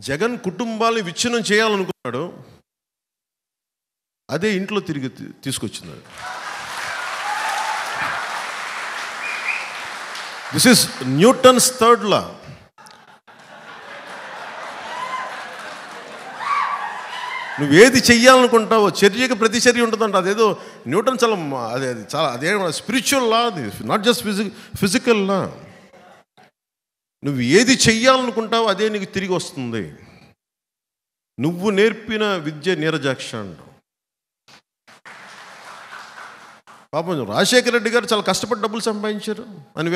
జగన్ కుటుంబాన్ని విచ్ఛిన్నం చేయాలనుకున్నాడు, అదే ఇంట్లో తిరిగి తీసుకొచ్చింది. This is Newton's third law. నువ్వు ఏది చెయ్యాలనుకుంటావో చర్యకి ప్రతిచర్య ఉంటుందంట. అదేదో న్యూటన్ చాలా అదే స్పిరిచువల్ లా, అది నాట్ జస్ట్ ఫిజికల్ లా. నువ్వు ఏది చెయ్యాలనుకుంటావో అదే నీకు తిరిగి వస్తుంది. నువ్వు నేర్పిన విద్య నీరజాక్ష అంట. పాపం రాజశేఖర రెడ్డి గారు చాలా కష్టపడి డబ్బులు సంపాదించారు, అన్ని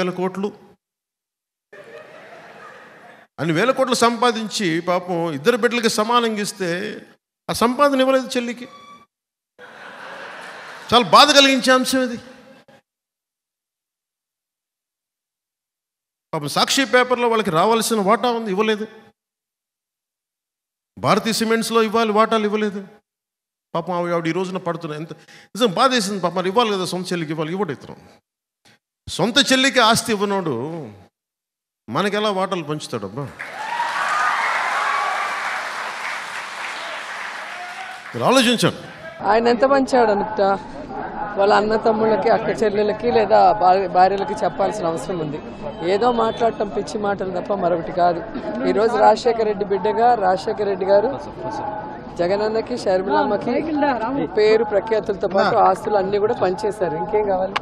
వేల కోట్లు సంపాదించి పాపం ఇద్దరు బిడ్డలకి సమానంగా ఇస్తే ఆ సంపాదన ఇవ్వలేదు చెల్లికి. చాలా బాధ కలిగించే అంశం ఇది. పాపం సాక్షి పేపర్లో వాళ్ళకి రావాల్సిన వాటా ఉంది, ఇవ్వలేదు. భారతీయ సిమెంట్స్లో ఇవ్వాలి వాటాలు, ఇవ్వలేదు. పాపం ఆవిడ ఈ రోజున పడుతున్నాయి. ఎంత నిజం బాధ వేసింది. పాపం మరి ఇవ్వాలి కదా, సొంత చెల్లికి ఇవ్వాలి, ఇవ్వడం. సొంత చెల్లికి ఆస్తి ఇవ్వనోడు మనకి ఎలా వాటాలు పంచుతాడబ్బా? మీరు ఆలోచించండి. ఆయన ఎంత మంచాడు అనుకుంటా. వాళ్ళ అన్న తమ్ముళ్ళకి, అక్క చెల్లెలకి లేదా భార్యలకి చెప్పాల్సిన అవసరం ఉంది. ఏదో మాట్లాడటం పిచ్చి మాటలు తప్ప మరొకటి కాదు. ఈరోజు రాజశేఖర రెడ్డి బిడ్డగా రాజశేఖర రెడ్డి గారు జగనన్నకి, షర్మిలమ్మకి పేరు ప్రఖ్యాతులతో పాటు ఆస్తులు అన్నీ కూడా పనిచేశారు. ఇంకేం కావాలి?